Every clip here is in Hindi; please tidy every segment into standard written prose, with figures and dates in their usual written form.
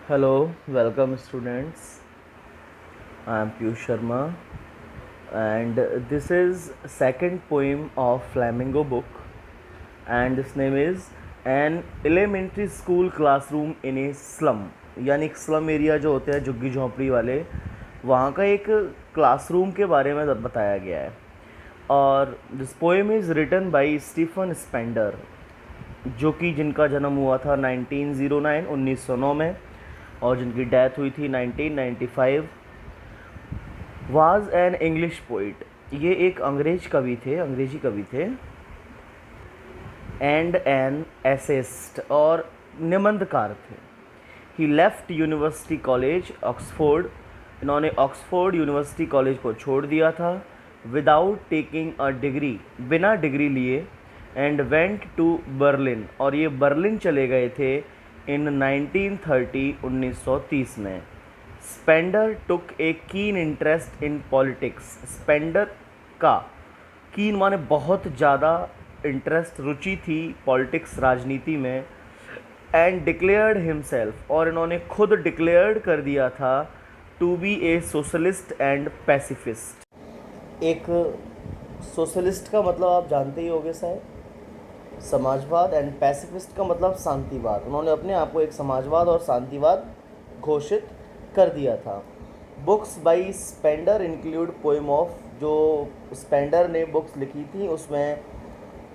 Hello, welcome students. I am Piyush Sharma and this is second poem of Flamingo book and its name is An Elementary School Classroom in a Slum. यानी एक स्लम एरिया जो होते हैं झुग्गी झोंपड़ी वाले, वहाँ का एक क्लासरूम के बारे में बताया गया है। और this poem is written by Stephen Spender, जो कि जिनका जन्म हुआ था 1909 में और जिनकी डेथ हुई थी 1995। वाज एन इंग्लिश पोइट, ये एक अंग्रेजी कवि थे एंड एन एसेस्ट और निबंधकार थे। ही लेफ्ट यूनिवर्सिटी कॉलेज ऑक्सफोर्ड, इन्होंने ऑक्सफोर्ड यूनिवर्सिटी कॉलेज को छोड़ दिया था विदाउट टेकिंग अ डिग्री, बिना डिग्री लिए, एंड वेंट टू बर्लिन, और ये बर्लिन चले गए थे इन 1930 में। Spender took A keen interest in politics, Spender का कीन माने बहुत ज़्यादा इंटरेस्ट, रुचि थी पॉलिटिक्स, राजनीति में। एंड डिक्लेयर्ड हिमसेल्फ, और इन्होंने खुद डिक्लेयर्ड कर दिया था to be a socialist and pacifist. एक सोशलिस्ट का मतलब आप जानते ही होंगे शायद, समाजवाद, एंड पैसिफिस्ट का मतलब शांतिवाद। उन्होंने अपने आप को एक समाजवाद और शांतिवाद घोषित कर दिया था। Books by Spender include poem of, जो स्पेंडर ने बुक्स लिखी थी उसमें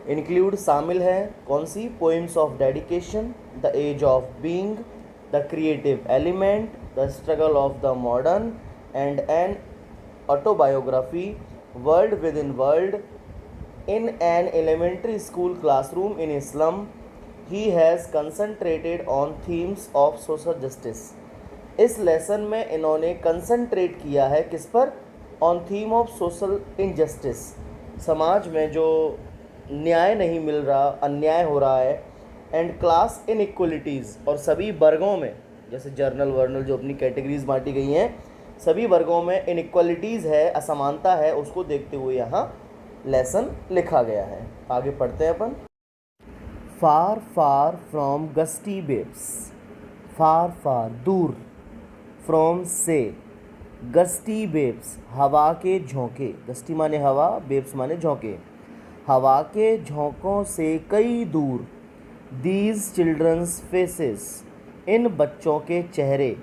इंक्लूड शामिल है कौन सी? Poems of dedication, the edge of being, the creative element, the struggle of the modern, and an autobiography, world within world. In an elementary school classroom in Islam, he has concentrated on themes of social justice. इस लेसन में इन्होंने कंसंट्रेट किया है किस पर? On theme of social injustice, समाज में जो न्याय नहीं मिल रहा, अन्याय हो रहा है, एंड क्लास इनइक्वलिटीज़, और सभी वर्गों में, जैसे जर्नल वर्नल जो अपनी कैटेगरीज बांटी गई हैं, सभी वर्गों में इनइक्वलिटीज़ है, असमानता है, उसको देखते हुए यहाँ लेसन लिखा गया है। आगे पढ़ते हैं अपन। फार फार फ्रॉम गस्टी बेब्स, फार फार दूर, फ्रॉम से, गस्टी बेब्स हवा के झोंके, गस्टी माने हवा, बेब्स माने झोंके, हवा के झोंकों से कई दूर। दीज चिल्ड्रंस फेसेस, इन बच्चों के चेहरे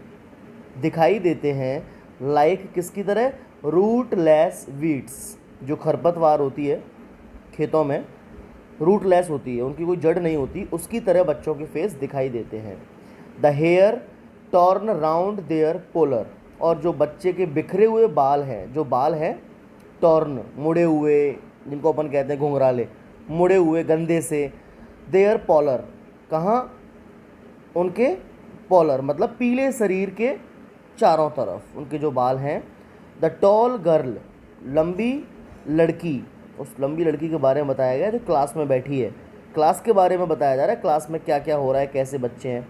दिखाई देते हैं, लाइक किसकी तरह? रूटलेस वीड्स, जो खरपतवार होती है खेतों में, रूटलेस होती है, उनकी कोई जड़ नहीं होती, उसकी तरह बच्चों के फेस दिखाई देते हैं। The hair torn round their pallor, और जो बच्चे के बिखरे हुए बाल हैं, जो बाल हैं टॉर्न, मुड़े हुए, जिनको अपन कहते हैं घुंघराले, मुड़े हुए गंदे से। देयर पॉलर, कहाँ? उनके पॉलर मतलब पीले शरीर के चारों तरफ उनके जो बाल हैं। द टॉल गर्ल, लंबी लड़की, उस लंबी लड़की के बारे में बताया गया जो क्लास में बैठी है, क्लास के बारे में बताया जा रहा है, क्लास में क्या क्या हो रहा है, कैसे बच्चे हैं।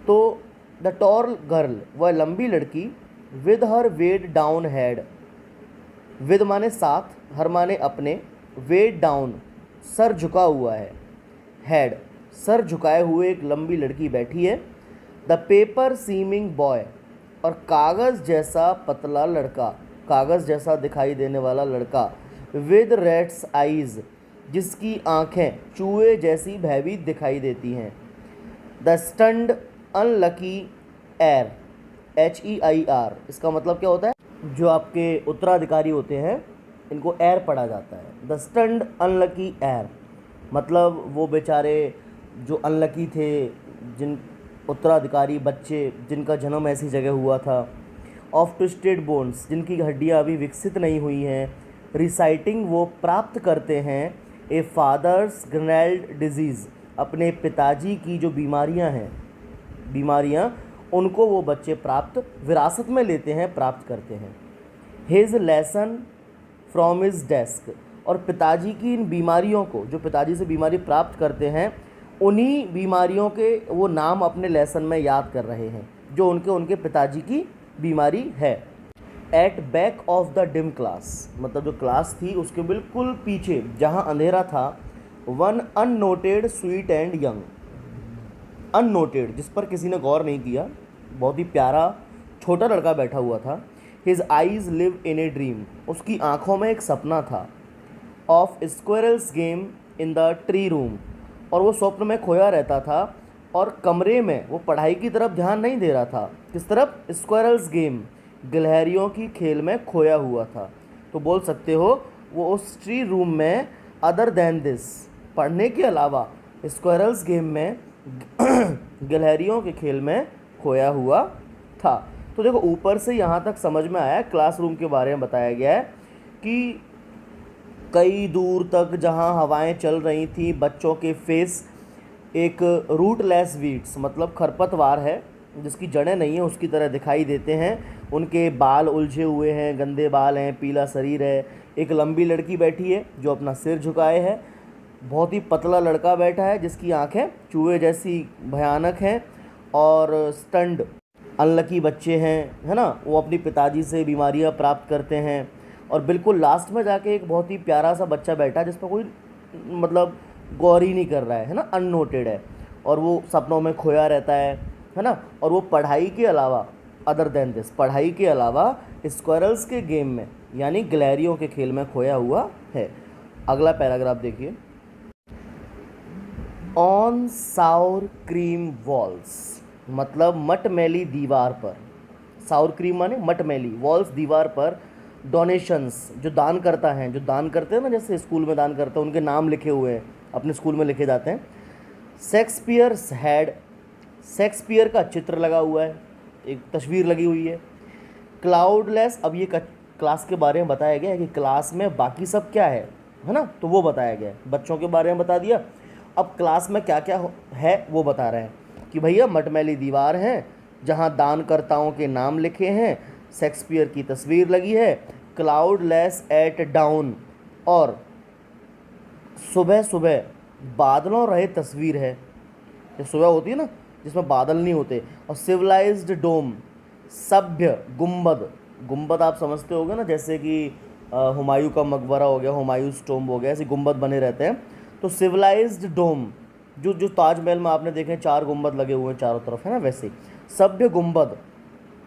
तो द टॉल गर्ल, वह लंबी लड़की, with her weighed down head, with माने साथ, हर माने अपने, वेड डाउन सर झुका हुआ है, हेड सर झुकाए हुए एक लंबी लड़की बैठी है। द पेपर सीमिंग बॉय, और कागज़ जैसा पतला लड़का, कागज़ जैसा दिखाई देने वाला लड़का। विद रेड्स आइज़, जिसकी आँखें चूहे जैसी भयभीत दिखाई देती हैं। The stunted unlucky heir, HEIR, इसका मतलब क्या होता है? जो आपके उत्तराधिकारी होते हैं इनको एयर पढ़ा जाता है। द स्टंड अनलकी एयर मतलब वो बेचारे जो अनलकी थे, जिन उत्तराधिकारी बच्चे जिनका जन्म ऐसी जगह हुआ था। ऑफ ट्विस्टेड बोन्स, जिनकी हड्डियाँ अभी विकसित नहीं हुई हैं। रिसाइटिंग, वो प्राप्त करते हैं। ए फादर्स ग्रेनेल्ड डिजीज़, अपने पिताजी की जो बीमारियां हैं, उनको वो बच्चे प्राप्त, विरासत में लेते हैं, प्राप्त करते हैं। His lesson from his desk, और पिताजी की इन बीमारियों को, जो पिताजी से बीमारी प्राप्त करते हैं, उन्हीं बीमारियों के वो नाम अपने लेसन में याद कर रहे हैं जो उनके पिताजी की बीमारी है। At back of the dim class, मतलब जो क्लास थी उसके बिल्कुल पीछे जहाँ अंधेरा था, one unnoted sweet and young, unnoted जिस पर किसी ने गौर नहीं किया, बहुत ही प्यारा छोटा लड़का बैठा हुआ था। His eyes live in a dream, उसकी आंखों में एक सपना था। Of squirrels game in the tree room, और वो स्वप्न में खोया रहता था और कमरे में वो पढ़ाई की तरफ ध्यान नहीं दे रहा था। किस तरफ? स्क्वेरल्स गेम, गिलहरियों की खेल में खोया हुआ था। तो बोल सकते हो वो उस ट्री रूम में अदर देन दिस, पढ़ने के अलावा स्क्वेरल्स गेम में गिलहरियों के खेल में खोया हुआ था। तो देखो ऊपर से यहाँ तक समझ में आया, क्लासरूम के बारे में बताया गया है कि कई दूर तक जहाँ हवाएं चल रही थी, बच्चों के फेस एक रूटलेस वीड्स मतलब खरपतवार है जिसकी जड़ें नहीं है उसकी तरह दिखाई देते हैं। उनके बाल उलझे हुए हैं, गंदे बाल हैं, पीला शरीर है। एक लंबी लड़की बैठी है जो अपना सिर झुकाए है। बहुत ही पतला लड़का बैठा है जिसकी आंखें चूहे जैसी भयानक हैं। और स्टंड अनलकी बच्चे हैं, है ना, वो अपनी पिताजी से बीमारियां प्राप्त करते हैं। और बिल्कुल लास्ट में जाके एक बहुत ही प्यारा सा बच्चा बैठा है जिस पर कोई मतलब गौर ही नहीं कर रहा है ना, अननोटेड है, और वो सपनों में खोया रहता है ना। और वो पढ़ाई के अलावा अदर देन दिस, पढ़ाई के अलावा स्क्वायरल्स के गेम में यानी गिलहरियों के खेल में खोया हुआ है। अगला पैराग्राफ देखिए। ऑन साउर क्रीम वॉल्स मतलब मटमैली दीवार पर, साउर क्रीम माने मटमैली, वॉल्स दीवार पर, डोनेशंस जो दान करता है, जो दान करते हैं ना, जैसे स्कूल में दान करते हैं उनके नाम लिखे हुए हैं, अपने स्कूल में लिखे जाते हैं। शेक्सपियर्स हैड, शेक्सपियर का चित्र लगा हुआ है, एक तस्वीर लगी हुई है। क्लाउडलेस, अब ये क्लास के बारे में बताया गया है कि क्लास में बाकी सब क्या है ना, तो वो बताया गया है। बच्चों के बारे में बता दिया, अब क्लास में क्या क्या है वो बता रहे हैं कि भैया मटमैली दीवार है जहाँ दानकर्ताओं के नाम लिखे हैं, शेक्सपियर की तस्वीर लगी है, क्लाउडलेस एट डाउन, और सुबह सुबह बादलों रहित तस्वीर है, जो सुबह होती है ना जिसमें बादल नहीं होते, और सिविलाइज्ड डोम, सभ्य गुंबद, गुंबद आप समझते होगे ना, जैसे कि हुमायूं का मकबरा हो गया, हुमायूंस टोम्ब हो गया, ऐसे गुंबद बने रहते हैं। तो सिविलाइज्ड डोम, जो जो ताजमहल में आपने देखे 4 गुंबद लगे हुए हैं चारों तरफ, है ना, वैसे सभ्य गुंबद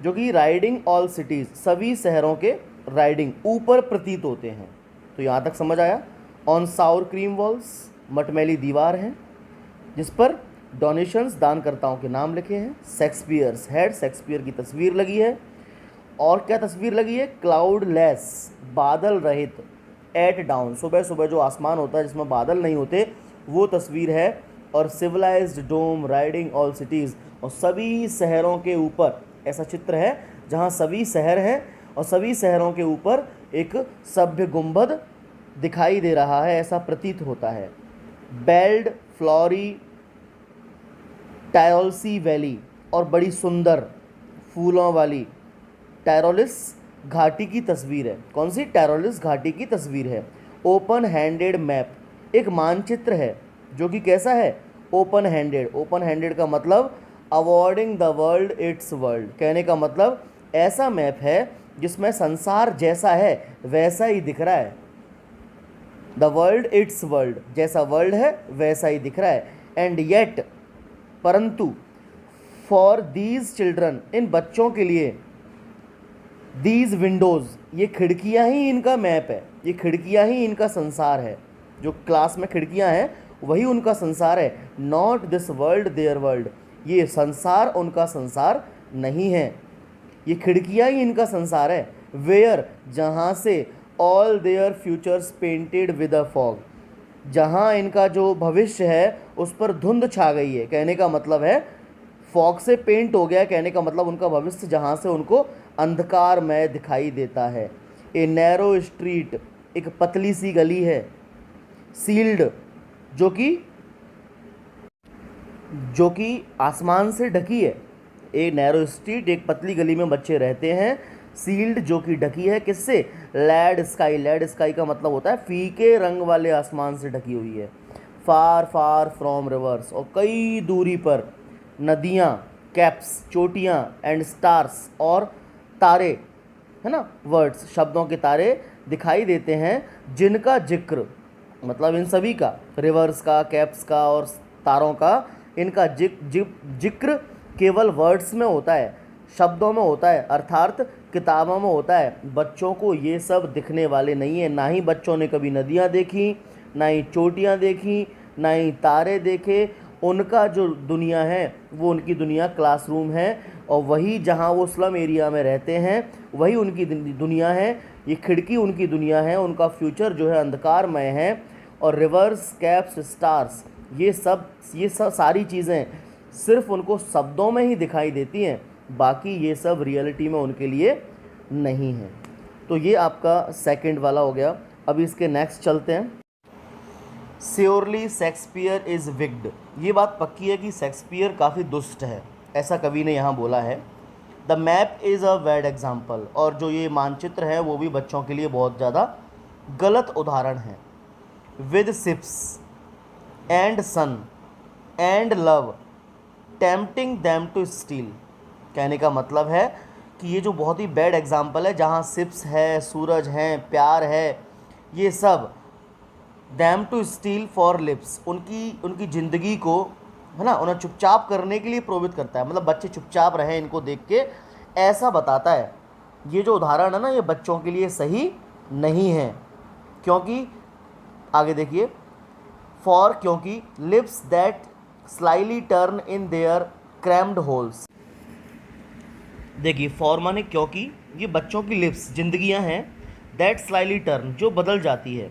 जो कि राइडिंग ऑल सिटीज़, सभी शहरों के राइडिंग ऊपर प्रतीत होते हैं। तो यहाँ तक समझ आया। ऑन साउर क्रीम वॉल्स, मटमैली दीवार है जिस पर डोनेशंस दानकर्ताओं के नाम लिखे हैं। शेक्सपियर्स हेड, शेक्सपियर की तस्वीर लगी है। और क्या तस्वीर लगी है? क्लाउडलेस, बादल रहित, एट डाउन, सुबह सुबह जो आसमान होता है जिसमें बादल नहीं होते वो तस्वीर है। और सिविलाइज्ड डोम राइडिंग ऑल सिटीज़, और सभी शहरों के ऊपर ऐसा चित्र है जहाँ सभी शहर हैं और सभी शहरों के ऊपर एक सभ्य गुंबद दिखाई दे रहा है, ऐसा प्रतीत होता है। बेल्ड फ्लोरी टायरोल्सी वैली, और बड़ी सुंदर फूलों वाली टायरोलिस घाटी की तस्वीर है। कौन सी? टायरोलिस घाटी की तस्वीर है। ओपन हैंडेड मैप, एक मानचित्र है जो कि कैसा है? Open handed. ओपन हैंडेड का मतलब awarding the world it's world, कहने का मतलब ऐसा मैप है जिसमें संसार जैसा है वैसा ही दिख रहा है। द वर्ल्ड इट्स वर्ल्ड, जैसा वर्ल्ड है वैसा ही दिख रहा है। एंड येट, परंतु, फॉर दीज चिल्ड्रन, इन बच्चों के लिए, दीज विंडोज़, ये खिड़कियाँ ही इनका मैप है, ये खिड़कियाँ ही इनका संसार है। जो क्लास में खिड़कियाँ हैं वही उनका संसार है। Not this world there world, ये संसार उनका संसार नहीं है, ये खिड़कियाँ ही इनका संसार है। वेयर, जहाँ से, all there futures painted with a fog, जहाँ इनका जो भविष्य है उस पर धुंध छा गई है, कहने का मतलब है फॉग से पेंट हो गया, कहने का मतलब उनका भविष्य जहाँ से उनको अंधकारमय दिखाई देता है। ए नैरो स्ट्रीट, एक पतली सी गली है। सील्ड, जो कि आसमान से ढकी है। ए नैरो स्ट्रीट, एक पतली गली में बच्चे रहते हैं। सील्ड, जो कि ढकी है किससे? लैड स्काई, लैड स्काई का मतलब होता है फीके रंग वाले आसमान से ढकी हुई है। फार फार फ्रॉम रिवर्स, और कई दूरी पर नदियाँ, कैप्स, चोटियाँ, एंड स्टार्स, और तारे, है ना, वर्ड्स, शब्दों के तारे दिखाई देते हैं जिनका जिक्र, मतलब इन सभी का, रिवर्स का, कैप्स का और तारों का, इनका जिक्र केवल वर्ड्स में होता है, शब्दों में होता है, अर्थात किताबों में होता है। बच्चों को ये सब दिखने वाले नहीं है। ना ही बच्चों ने कभी नदियाँ देखी, ना ही चोटियाँ देखी, ना ही तारे देखे। उनका जो दुनिया है वो उनकी दुनिया क्लासरूम है, और वही जहाँ वो स्लम एरिया में रहते हैं वही उनकी दुनिया है। ये खिड़की उनकी दुनिया है। उनका फ्यूचर जो है अंधकारमय है। और रिवर्स, कैप्स, स्टार्स, ये सब सारी चीज़ें सिर्फ उनको शब्दों में ही दिखाई देती हैं, बाकी ये सब रियलिटी में उनके लिए नहीं है। तो ये आपका सेकंड वाला हो गया। अभी इसके नेक्स्ट चलते हैं। Surely Shakespeare is wicked. ये बात पक्की है कि शेक्सपियर काफ़ी दुष्ट है, ऐसा कवि ने यहाँ बोला है। The map is a bad example. और जो ये मानचित्र है वो भी बच्चों के लिए बहुत ज़्यादा गलत उदाहरण है। With ships and sun and love tempting them to steal. कहने का मतलब है कि ये जो बहुत ही बैड एग्जाम्पल है, जहाँ शिप्स है, सूरज हैं, प्यार है, ये सब them to steal for lips, उनकी ज़िंदगी को, है ना, उन्हें चुपचाप करने के लिए प्रोहित करता है। मतलब बच्चे चुपचाप रहें इनको देख के, ऐसा बताता है। ये जो उदाहरण है ना, ये बच्चों के लिए सही नहीं है। क्योंकि आगे देखिए, फॉर, क्योंकि lips that slightly turn in their crammed holes. देखिए, फॉर माने क्योंकि, ये बच्चों की लिप्स, जिंदगियां हैं, दैट स्लाइली टर्न, जो बदल जाती है,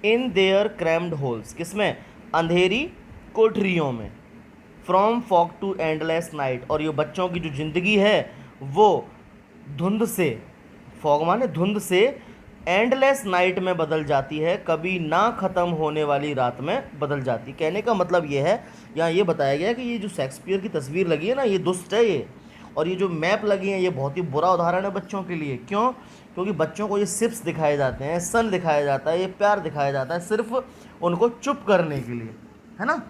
इन देयर क्रैम्ड होल्स, किसमें, अंधेरी कोठरियों में, from fog to endless night. और ये बच्चों की जो ज़िंदगी है वो धुंध से, फॉग माने धुंध से, एंडलेस नाइट में बदल जाती है, कभी ना ख़त्म होने वाली रात में बदल जाती। कहने का मतलब ये है, यहाँ ये बताया गया कि ये जो शेक्सपियर की तस्वीर लगी है ना, ये दुष्ट है ये। और ये जो मैप लगी है ये बहुत ही बुरा उदाहरण है बच्चों के लिए। क्यों? क्योंकि बच्चों को ये सिप्स दिखाए जाते हैं, सन दिखाया जाता है, ये प्यार दिखाया जाता है, सिर्फ उनको चुप करने के लिए, है ना।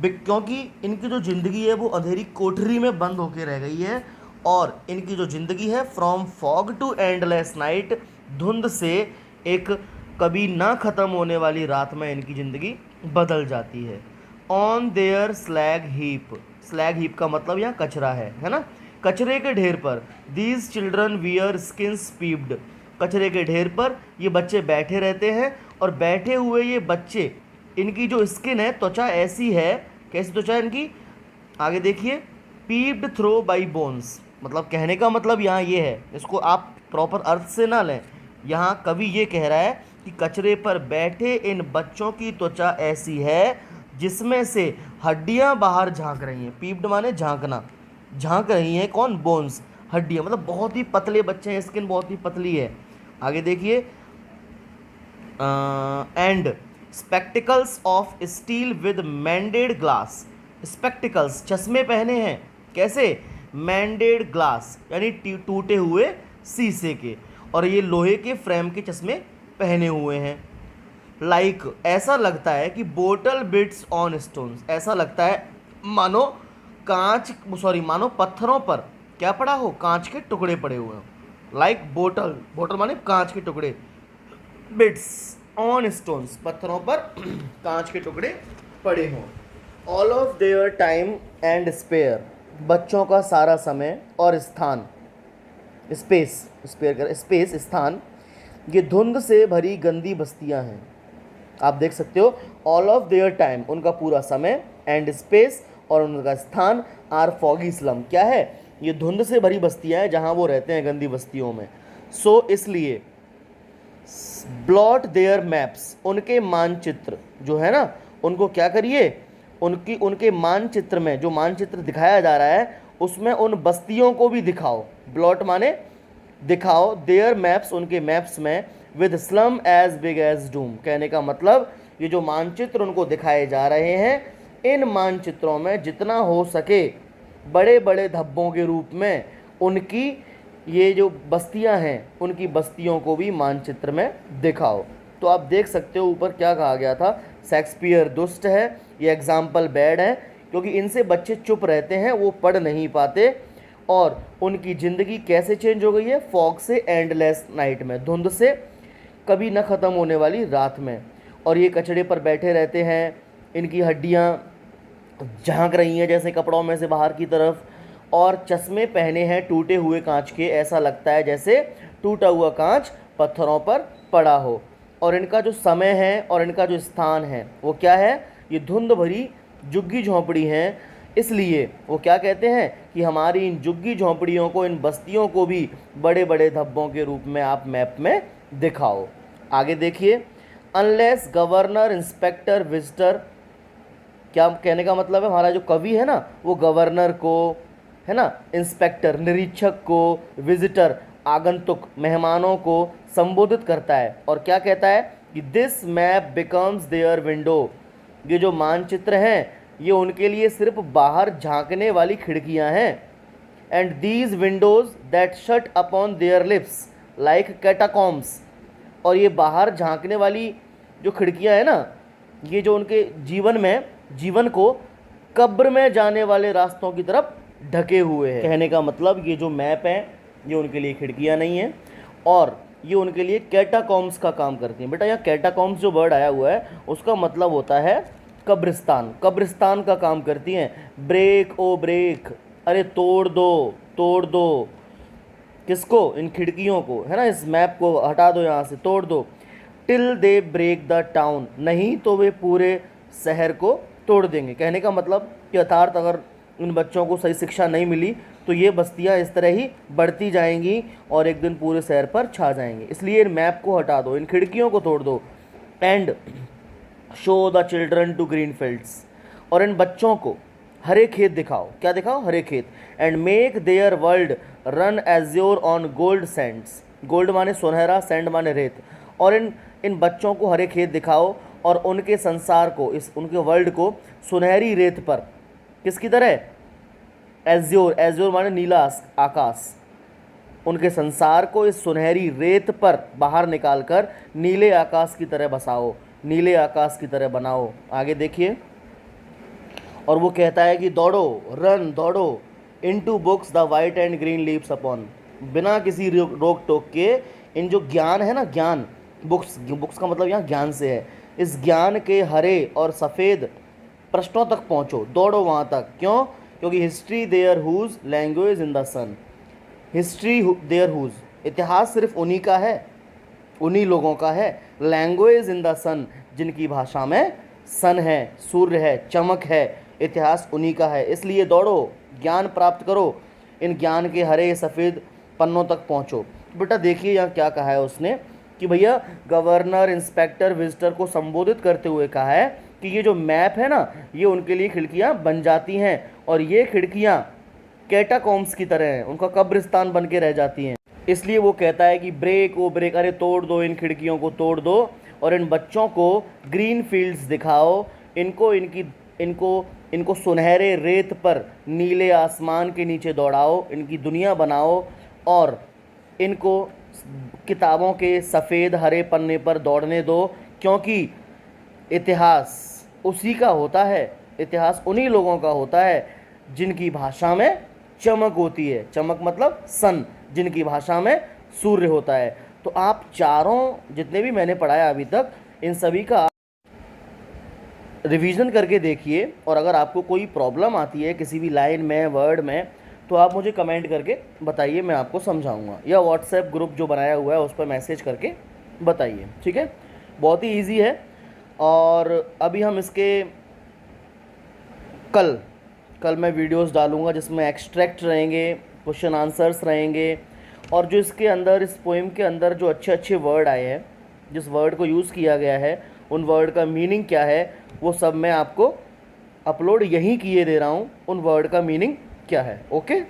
क्योंकि इनकी जो ज़िंदगी है वो अंधेरी कोठरी में बंद होकर रह गई है, और इनकी जो ज़िंदगी है from fog to endless night, धुंध से एक कभी ना ख़त्म होने वाली रात में इनकी ज़िंदगी बदल जाती है। On their slag heap, slag heap का मतलब यहाँ कचरा है ना, कचरे के ढेर पर। These children wear skins peeped, कचरे के ढेर पर ये बच्चे बैठे रहते हैं, और बैठे हुए ये बच्चे, इनकी जो स्किन है, त्वचा ऐसी है, कैसी त्वचा है इनकी, आगे देखिए, पीप्ड थ्रो बाई बोन्स। मतलब कहने का मतलब यहाँ ये है, इसको आप प्रॉपर अर्थ से ना लें। यहाँ कवि ये कह रहा है कि कचरे पर बैठे इन बच्चों की त्वचा ऐसी है जिसमें से हड्डियाँ बाहर झांक रही हैं। पीप्ड माने झांकना, झांक रही हैं कौन, बोन्स, हड्डियाँ, मतलब बहुत ही पतले बच्चे हैं, स्किन बहुत ही पतली है। आगे देखिए, and spectacles of steel with mended glass. Spectacles, चश्मे पहने हैं, कैसे, मैंडेड ग्लास, यानी टूटे हुए शीशे के, और ये लोहे के फ्रेम के चश्मे पहने हुए हैं। लाइक, ऐसा लगता है कि बोटल बिट्स ऑन स्टोन्स, ऐसा लगता है मानो मानो पत्थरों पर क्या पड़ा हो, कांच के टुकड़े पड़े हुए हों। लाइक बोटल, बोटल माने कांच के टुकड़े, बिट्स ऑन स्टोन्स, पत्थरों पर कांच के टुकड़े पड़े हों। All of their time and spare, बच्चों का सारा समय और स्थान, स्पेस स्थान, ये धुंध से भरी गंदी बस्तियां हैं। आप देख सकते हो, ऑल ऑफ देयर टाइम, उनका पूरा समय, एंड स्पेस, और उनका स्थान, आर फॉगी स्लम, क्या है, ये धुंध से भरी बस्तियां हैं जहां वो रहते हैं, गंदी बस्तियों में। सो इसलिए ब्लॉट देयर मैप्स, उनके मानचित्र जो है ना, उनको क्या करिए, उनके मानचित्र में, जो मानचित्र दिखाया जा रहा है उसमें उन बस्तियों को भी दिखाओ। ब्लॉट माने दिखाओ, देयर मैप्स, उनके मैप्स में, with slum as big as doom. कहने का मतलब ये जो मानचित्र उनको दिखाए जा रहे हैं, इन मानचित्रों में जितना हो सके बड़े बड़े धब्बों के रूप में उनकी ये जो बस्तियां हैं, उनकी बस्तियों को भी मानचित्र में दिखाओ। तो आप देख सकते हो ऊपर क्या कहा गया था, शेक्सपियर दुष्ट है, ये एग्जाम्पल बैड है, क्योंकि इनसे बच्चे चुप रहते हैं, वो पढ़ नहीं पाते, और उनकी ज़िंदगी कैसे चेंज हो गई है, फॉग से एंडलेस नाइट में, धुंध से कभी न ख़त्म होने वाली रात में। और ये कचड़े पर बैठे रहते हैं, इनकी हड्डियाँ झांक रही हैं जैसे कपड़ों में से बाहर की तरफ, और चश्मे पहने हैं टूटे हुए कांच के, ऐसा लगता है जैसे टूटा हुआ कांच पत्थरों पर पड़ा हो। और इनका जो समय है और इनका जो स्थान है वो क्या है, ये धुंध भरी झुग्गी झोंपड़ी हैं। इसलिए वो क्या कहते हैं कि हमारी इन झुग्गी झोंपड़ियों को, इन बस्तियों को भी बड़े बड़े धब्बों के रूप में आप मैप में दिखाओ। आगे देखिए, अनलेस गवर्नर इंस्पेक्टर विजिटर, क्या कहने का मतलब है, हमारा जो कवि है ना वो गवर्नर को, है ना, इंस्पेक्टर निरीक्षक को, विजिटर आगंतुक मेहमानों को संबोधित करता है और क्या कहता है कि this map becomes their window, ये जो मानचित्र हैं ये उनके लिए सिर्फ बाहर झांकने वाली खिड़कियां हैं। And these Windows that shut upon their lips like catacombs, और ये बाहर झांकने वाली जो खिड़कियां हैं ना, ये जो उनके जीवन को कब्र में जाने वाले रास्तों की तरफ ढके हुए हैं। कहने का मतलब ये जो मैप है ये उनके लिए खिड़कियां नहीं हैं और ये उनके लिए कैटाकॉम्स का काम करती हैं। बेटा यहाँ कैटाकॉम्स जो वर्ड आया हुआ है उसका मतलब होता है कब्रिस्तान, कब्रिस्तान का काम करती हैं। ब्रेक ओ ब्रेक, अरे तोड़ दो किसको, इन खिड़कियों को, है ना, इस मैप को हटा दो यहाँ से, तोड़ दो। Till they break the town, नहीं तो वे पूरे शहर को तोड़ देंगे। कहने का मतलब कि अर्थात अगर इन बच्चों को सही शिक्षा नहीं मिली तो ये बस्तियाँ इस तरह ही बढ़ती जाएंगी और एक दिन पूरे शहर पर छा जाएंगी। इसलिए इन मैप को हटा दो, इन खिड़कियों को तोड़ दो। And show the children to green fields, और इन बच्चों को हरे खेत दिखाओ। क्या दिखाओ, हरे खेत। And make their world run azure on gold Sands, gold माने सुनहरा, सैंड माने रेत। और इन बच्चों को हरे खेत दिखाओ और उनके संसार को, उनके वर्ल्ड को सुनहरी रेत पर, किसकी तरह, एज्योर, एज्योर माने नीला आकाश, उनके संसार को इस सुनहरी रेत पर बाहर निकालकर नीले आकाश की तरह बसाओ, नीले आकाश की तरह बनाओ। आगे देखिए, और वो कहता है कि दौड़ो, रन, दौड़ो, into books the white and green leaves upon, बिना किसी रोक टोक के इन जो ज्ञान है ना, ज्ञान, बुक्स का मतलब यहाँ ज्ञान से है, इस ज्ञान के हरे और सफ़ेद प्रश्नों तक पहुँचो, दौड़ो वहाँ तक। क्यों, क्योंकि history their whose language in the sun, history their whose, इतिहास सिर्फ उन्हीं का है, उन्हीं लोगों का है। लैंग्वेज इन द सन, जिनकी भाषा में सन है, सूर्य है, चमक है, इतिहास उन्हीं का है। इसलिए दौड़ो, ज्ञान प्राप्त करो, इन ज्ञान के हरे सफ़ेद पन्नों तक पहुँचो। बेटा देखिए यहाँ क्या कहा है उसने कि भैया गवर्नर, इंस्पेक्टर, विजिटर को संबोधित करते हुए कहा है कि ये जो मैप है ना ये उनके लिए खिड़कियाँ बन जाती हैं और ये खिड़कियाँ कैटाकॉम्स की तरह हैं, उनका कब्रिस्तान बन के रह जाती हैं। इसलिए वो कहता है कि ब्रेक ओ ब्रेक, अरे तोड़ दो, इन खिड़कियों को तोड़ दो और इन बच्चों को ग्रीन फील्ड्स दिखाओ, इनको सुनहरे रेत पर नीले आसमान के नीचे दौड़ाओ, इनकी दुनिया बनाओ और इनको किताबों के सफ़ेद हरे पन्ने पर दौड़ने दो। क्योंकि इतिहास उसी का होता है, इतिहास उन्हीं लोगों का होता है जिनकी भाषा में चमक होती है, चमक मतलब सन, जिनकी भाषा में सूर्य होता है। तो आप चारों जितने भी मैंने पढ़ाया अभी तक, इन सभी का रिवीजन करके देखिए और अगर आपको कोई प्रॉब्लम आती है किसी भी लाइन में, वर्ड में, तो आप मुझे कमेंट करके बताइए, मैं आपको समझाऊंगा, या व्हाट्सएप ग्रुप जो बनाया हुआ है उस पर मैसेज करके बताइए, ठीक है। बहुत ही इजी है। और अभी हम इसके कल मैं वीडियोस डालूंगा जिसमें एक्सट्रैक्ट रहेंगे, क्वेश्चन आंसर्स रहेंगे और जो इसके अंदर, इस पोएम के अंदर जो अच्छे अच्छे वर्ड आए हैं, जिस वर्ड को यूज़ किया गया है, उन वर्ड का मीनिंग क्या है, वो सब मैं आपको अपलोड यहीं किए दे रहा हूँ, उन वर्ड का मीनिंग क्या है। ओके।